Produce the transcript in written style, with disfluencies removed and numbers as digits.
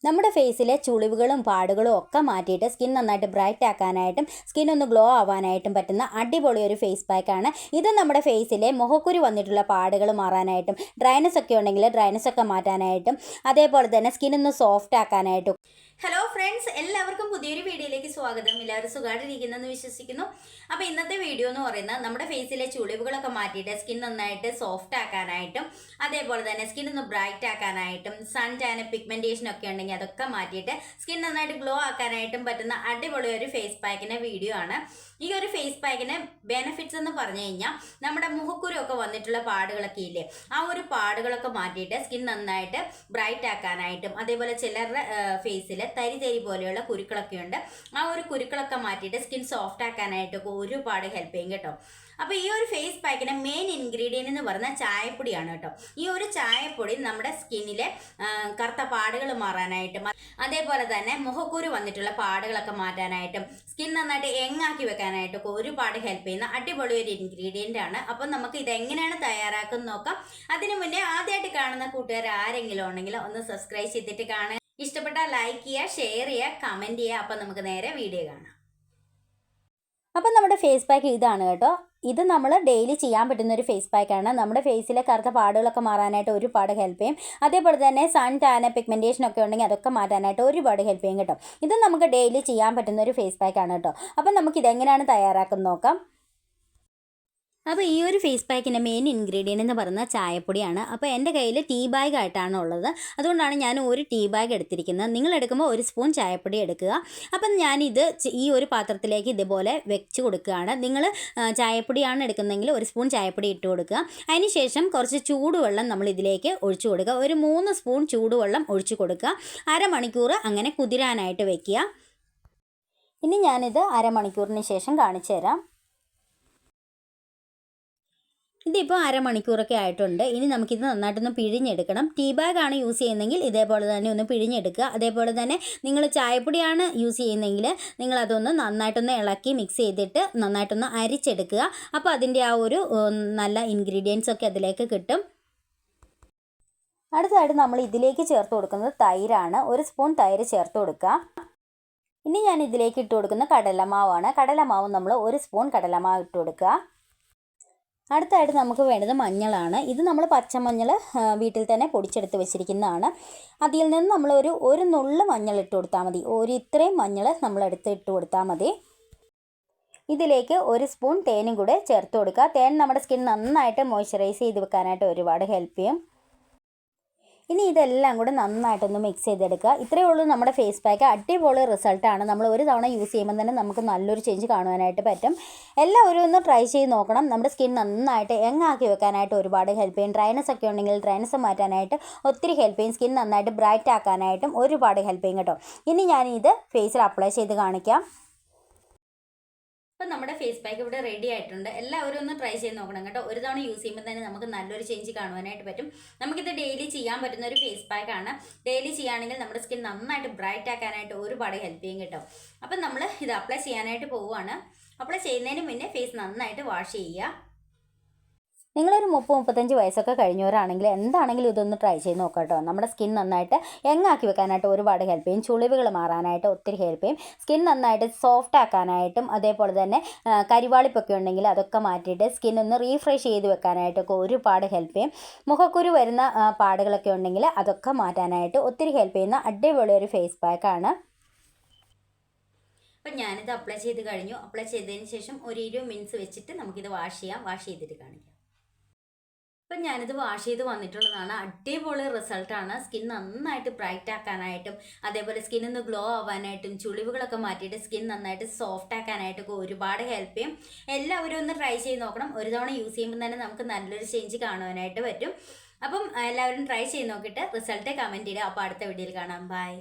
നമ്മുടെ ഫേസിലെ ചുളിവുകളും പാടുകളും ഒക്കെ മാറ്റിയിട്ട് സ്കിൻ നന്നായിട്ട് ബ്രൈറ്റ് ആക്കാനായിട്ടും സ്കിൻ ഒന്ന് ഗ്ലോ ആവാനായിട്ടും പറ്റുന്ന അടിപൊളി ഒരു ഫേസ് പാക്കാണ് ഇത്. നമ്മുടെ ഫേസിലെ മുഖക്കുരു വന്നിട്ടുള്ള പാടുകൾ മാറാനായിട്ടും ഡ്രൈനസ് ഒക്കെ ഉണ്ടെങ്കിൽ ഡ്രൈനസ് ഒക്കെ മാറ്റാനായിട്ടും അതേപോലെ തന്നെ സ്കിൻ ഒന്ന് സോഫ്റ്റ് ആക്കാനായിട്ടും. ഹലോ ഫ്രണ്ട്സ്, എല്ലാവർക്കും പുതിയൊരു വീഡിയോയിലേക്ക് സ്വാഗതം. എല്ലാവരും സുഖമായിട്ടിരിക്കുന്നെന്ന് വിശ്വസിക്കുന്നു. അപ്പോൾ ഇന്നത്തെ വീഡിയോ എന്ന് പറയുന്നത് നമ്മുടെ ഫേസിലെ ചുളിവുകളൊക്കെ മാറ്റിയിട്ട് സ്കിൻ നന്നായിട്ട് സോഫ്റ്റ് ആക്കാനായിട്ടും അതേപോലെ തന്നെ സ്കിൻ ഒന്ന് ബ്രൈറ്റ് ആക്കാനായിട്ടും സൺ ടാൻ പിഗ്മെന്റേഷൻ ഒക്കെ ഉണ്ടെങ്കിൽ അതൊക്കെ മാറ്റിയിട്ട് സ്കിൻ നന്നായിട്ട് ഗ്ലോ ആക്കാനായിട്ടും പറ്റുന്ന അടിപൊളി ഒരു ഫേസ് പാക്കിന്റെ വീഡിയോ ആണ്. ഈ ഒരു ഫേസ് പാക്കിന് ബെനിഫിറ്റ്സ് എന്ന് പറഞ്ഞു കഴിഞ്ഞാൽ നമ്മുടെ മുഖക്കുരു ഒക്കെ വന്നിട്ടുള്ള പാടുകളൊക്കെ ഇല്ലേ, ആ ഒരു പാടുകളൊക്കെ മാറ്റിയിട്ട് സ്കിൻ നന്നായിട്ട് ബ്രൈറ്റ് ആക്കാനായിട്ടും അതേപോലെ ചിലരുടെ ഫേസിൽ തരി പോലെയുള്ള കുരുക്കളൊക്കെ ഉണ്ട്, ആ ഒരു കുരുക്കളൊക്കെ മാറ്റിയിട്ട് സ്കിൻ സോഫ്റ്റ് ആക്കാനായിട്ടൊക്കെ ഒരുപാട് ഹെൽപ്പ് ചെയ്യും കേട്ടോ. അപ്പോൾ ഈ ഒരു ഫേസ് പാക്കിന്റെ മെയിൻ ഇൻഗ്രീഡിയൻറ്റ് എന്ന് പറഞ്ഞാൽ ചായപ്പൊടിയാണ് കേട്ടോ. ഈ ഒരു ചായപ്പൊടി നമ്മുടെ സ്കിന്നിലെ കറുത്ത പാടുകൾ മാറാനായിട്ടും അതേപോലെ തന്നെ മുഖക്കുരു വന്നിട്ടുള്ള പാടുകളൊക്കെ മാറ്റാനായിട്ടും സ്കിൻ നന്നായിട്ട് യങ്ങാക്കി വെക്കാനായിട്ടൊക്കെ ഒരുപാട് ഹെൽപ്പ് ചെയ്യുന്ന അടിപൊളി ഒരു ഇൻഗ്രീഡിയൻ്റ് ആണ്. അപ്പം നമുക്ക് ഇതെങ്ങനെയാണ് തയ്യാറാക്കുന്നത് നോക്കാം. അതിനു മുന്നേ ആദ്യമായിട്ട് കാണുന്ന കൂട്ടുകാർ ആരെങ്കിലും ഉണ്ടെങ്കിൽ ഒന്ന് സബ്സ്ക്രൈബ് ചെയ്തിട്ട് കാണുക. ഇഷ്ടപ്പെട്ടാൽ ലൈക്ക് ചെയ്യുക, ഷെയർ ചെയ്യുക, കമൻറ്റ് ചെയ്യുക. അപ്പം നമുക്ക് നേരെ വീഡിയോ കാണാം. അപ്പം നമ്മുടെ ഫേസ് പാക്ക് ഇതാണ് കേട്ടോ. ഇത് നമ്മൾ ഡെയിലി ചെയ്യാൻ പറ്റുന്ന ഒരു ഫേസ് പാക്കാണ്. നമ്മുടെ ഫേസിലെ കറുത്ത പാടുകളൊക്കെ മാറാനായിട്ട് ഒരുപാട് ഹെൽപ്പ് ചെയ്യും. അതേപോലെ തന്നെ സൺ ടാൻ പിഗ്മെന്റേഷൻ ഒക്കെ ഉണ്ടെങ്കിൽ അതൊക്കെ മാറ്റാനായിട്ട് ഒരുപാട് ഹെൽപ്പ് ചെയ്യും കേട്ടോ. ഇത് നമുക്ക് ഡെയിലി ചെയ്യാൻ പറ്റുന്ന ഒരു ഫേസ് പാക്കാണ് കേട്ടോ. അപ്പം നമുക്ക് ഇതെങ്ങനെയാണ് തയ്യാറാക്കുന്നത് നോക്കാം. അപ്പോൾ ഈ ഒരു ഫേസ് പാക്കിൻ്റെ മെയിൻ ഇൻഗ്രീഡിയൻ്റ് എന്ന് പറയുന്നത് ചായപ്പൊടിയാണ്. അപ്പോൾ എൻ്റെ കയ്യിൽ ടീ ബാഗ് ആയിട്ടാണ് ഉള്ളത്, അതുകൊണ്ടാണ് ഞാൻ ഒരു ടീ ബാഗ് എടുത്തിരിക്കുന്നത്. നിങ്ങൾ എടുക്കുമ്പോൾ ഒരു സ്പൂൺ ചായപ്പൊടി എടുക്കുക. അപ്പം ഞാനിത് ഈ ഒരു പാത്രത്തിലേക്ക് ഇതുപോലെ വെച്ച് കൊടുക്കുകയാണ്. നിങ്ങൾ ചായപ്പൊടിയാണ് എടുക്കുന്നതെങ്കിൽ ഒരു സ്പൂൺ ചായപ്പൊടി ഇട്ട് കൊടുക്കുക. അതിന് ശേഷം കുറച്ച് ചൂടുവെള്ളം നമ്മൾ ഇതിലേക്ക് ഒഴിച്ചു കൊടുക്കുക. ഒരു 3 സ്പൂൺ ചൂടുവെള്ളം ഒഴിച്ചു കൊടുക്കുക. അരമണിക്കൂർ അങ്ങനെ കുതിരാനായിട്ട് വെക്കുക. ഇനി ഞാനിത് അരമണിക്കൂറിന് ശേഷം കാണിച്ചു തരാം. ഇതിപ്പോൾ അരമണിക്കൂറൊക്കെ ആയിട്ടുണ്ട്. ഇനി നമുക്കിത് നന്നായിട്ടൊന്ന് പിഴിഞ്ഞെടുക്കണം. ടീ ബാഗാണ് യൂസ് ചെയ്യുന്നതെങ്കിൽ ഇതേപോലെ തന്നെ ഒന്ന് പിഴിഞ്ഞെടുക്കുക. അതേപോലെ തന്നെ നിങ്ങൾ ചായപ്പൊടിയാണ് യൂസ് ചെയ്യുന്നതെങ്കിൽ നിങ്ങളതൊന്ന് നന്നായിട്ടൊന്ന് ഇളക്കി മിക്സ് ചെയ്തിട്ട് നന്നായിട്ടൊന്ന് അരിച്ചെടുക്കുക. അപ്പോൾ അതിൻ്റെ ആ ഒരു നല്ല ഇൻഗ്രീഡിയൻസ് ഒക്കെ അതിലേക്ക് കിട്ടും. അടുത്തതായിട്ട് നമ്മൾ ഇതിലേക്ക് ചേർത്ത് കൊടുക്കുന്നത് തൈരാണ്. ഒരു സ്പൂൺ തൈര് ചേർത്ത് കൊടുക്കുക. ഇനി ഞാൻ ഇതിലേക്ക് ഇട്ട് കൊടുക്കുന്ന കടലമാവാണ്. കടലമാവ് നമ്മൾ ഒരു സ്പൂൺ കടലമാവ് ഇട്ട് കൊടുക്കുക. അടുത്തായിട്ട് നമുക്ക് വേണ്ടത് മഞ്ഞളാണ്. ഇത് നമ്മൾ പച്ചമഞ്ഞൾ വീട്ടിൽ തന്നെ പൊടിച്ചെടുത്ത് വെച്ചിരിക്കുന്നതാണ്. അതിൽ നിന്ന് നമ്മൾ ഒരു നുള്ള് മഞ്ഞൾ ഇട്ട് കൊടുത്താൽ മതി. ഇത്രയും മഞ്ഞൾ നമ്മൾ ഇട്ട് കൊടുത്താൽ മതി. ഇതിലേക്ക് ഒരു സ്പൂൺ തേനും കൂടെ ചേർത്ത് കൊടുക്കുക. തേൻ നമ്മുടെ സ്കിൻ നന്നായിട്ട് മോയ്സ്ചറൈസ് ചെയ്ത് വെക്കാനായിട്ട് ഒരുപാട് ഹെൽപ്പ് ചെയ്യും. ഇനി ഇതെല്ലാം കൂടെ നന്നായിട്ടൊന്ന് മിക്സ് ചെയ്തെടുക്കുക. ഇത്രയേ ഉള്ളൂ നമ്മുടെ ഫേസ് പാക്ക്. അടിപൊളി റിസൾട്ടാണ്. നമ്മൾ ഒരു തവണ യൂസ് ചെയ്യുമ്പോൾ തന്നെ നമുക്ക് നല്ലൊരു ചേഞ്ച് കാണുവാനായിട്ട് പറ്റും. എല്ലാവരും ഒന്ന് ട്രൈ ചെയ്ത് നോക്കണം. നമ്മുടെ സ്കിൻ നന്നായിട്ട് യങ്ങാക്കി വെക്കാനായിട്ട് ഒരുപാട് ഹെൽപ്പ് ചെയ്യും. ഡ്രൈനസ് ഒക്കെ ഉണ്ടെങ്കിൽ ഡ്രൈനസ് മാറ്റാനായിട്ട് ഒത്തിരി ഹെൽപ്പ് ചെയ്യും. സ്കിൻ നന്നായിട്ട് ബ്രൈറ്റ് ആക്കാനായിട്ടും ഒരുപാട് ഹെൽപ്പ് ചെയ്യും കേട്ടോ. ഇനി ഞാനിത് ഫേസിൽ അപ്ലൈ ചെയ്ത് കാണിക്കാം. അപ്പോൾ നമ്മുടെ ഫേസ് പാക്ക് ഇവിടെ റെഡി ആയിട്ടുണ്ട്. എല്ലാവരും ഒന്ന് ട്രൈ ചെയ്ത് നോക്കണം കേട്ടോ. ഒരു തവണ യൂസ് ചെയ്യുമ്പോൾ തന്നെ നമുക്ക് നല്ലൊരു ചേഞ്ച് കാണുവാനായിട്ട് പറ്റും. നമുക്കിത് ഡെയിലി ചെയ്യാൻ പറ്റുന്ന ഒരു ഫേസ് പാക്കാണ്. ഡെയിലി ചെയ്യുകയാണെങ്കിൽ നമ്മുടെ സ്കിൻ നന്നായിട്ട് ബ്രൈറ്റ് ആക്കാനായിട്ട് ഒരുപാട് ഹെൽപ്പ് ചെയ്യും കേട്ടോ. അപ്പം നമ്മൾ ഇത് അപ്ലൈ ചെയ്യാനായിട്ട് പോവുകയാണ്. അപ്ലൈ ചെയ്യുന്നതിന് മുന്നേ ഫേസ് നന്നായിട്ട് വാഷ് ചെയ്യുക. നിങ്ങളൊരു 30-35 വയസ്സൊക്കെ കഴിഞ്ഞവരാണെങ്കിൽ എന്താണെങ്കിലും ഇതൊന്ന് ട്രൈ ചെയ്ത് നോക്കാം കേട്ടോ. നമ്മുടെ സ്കിൻ നന്നായിട്ട് യങ്ങാക്കി വെക്കാനായിട്ട് ഒരുപാട് ഹെൽപ്പ് ചെയ്യും. ചുളിവുകൾ മാറാനായിട്ട് ഒത്തിരി ഹെൽപ്പ് ചെയ്യും. സ്കിൻ നന്നായിട്ട് സോഫ്റ്റ് ആക്കാനായിട്ടും അതേപോലെ തന്നെ കരിവാളിപ്പൊക്കെ ഉണ്ടെങ്കിൽ അതൊക്കെ മാറ്റിയിട്ട് സ്കിൻ ഒന്ന് റീഫ്രഷ് ചെയ്ത് വെക്കാനായിട്ടൊക്കെ ഒരുപാട് ഹെൽപ്പ് ചെയ്യും. മുഖക്കുരു വരുന്ന പാടുകളൊക്കെ ഉണ്ടെങ്കിൽ അതൊക്കെ മാറ്റാനായിട്ട് ഒത്തിരി ഹെൽപ്പ് ചെയ്യുന്ന അടിപൊളി ഒരു ഫേസ് പാക്കാണ്. അപ്പം ഞാനിത് അപ്ലൈ ചെയ്ത് കഴിഞ്ഞു. അപ്ലൈ ചെയ്തതിന് ശേഷം ഒരു 20 മിനിറ്റ്സ് വെച്ചിട്ട് നമുക്കിത് വാഷ് ചെയ്യാം. വാഷ് ചെയ്തിട്ട് കാണിക്കാം. അപ്പം ഞാനിത് വാഷ് ചെയ്ത് വന്നിട്ടുള്ളതാണ്. അടിപൊളി റിസൾട്ടാണ്. സ്കിൻ നന്നായിട്ട് ബ്രൈറ്റ് ആക്കാനായിട്ടും അതേപോലെ സ്കിൻ ഒന്ന് ഗ്ലോ ആവാനായിട്ടും ചുളിവുകളൊക്കെ മാറ്റിയിട്ട് സ്കിൻ നന്നായിട്ട് സോഫ്റ്റ് ആക്കാനായിട്ടൊക്കെ ഒരുപാട് ഹെൽപ്പ് ചെയ്യും. എല്ലാവരും ഒന്ന് ട്രൈ ചെയ്ത് നോക്കണം. ഒരു തവണ യൂസ് ചെയ്യുമ്പോൾ തന്നെ നമുക്ക് നല്ലൊരു ചേഞ്ച് കാണുവാനായിട്ട് പറ്റും. അപ്പം എല്ലാവരും ട്രൈ ചെയ്ത് നോക്കിയിട്ട് റിസൾട്ട് കമൻറ്റ് ചെയ്യുക. അപ്പോൾ അടുത്ത വീഡിയോയിൽ കാണാം. ബൈ.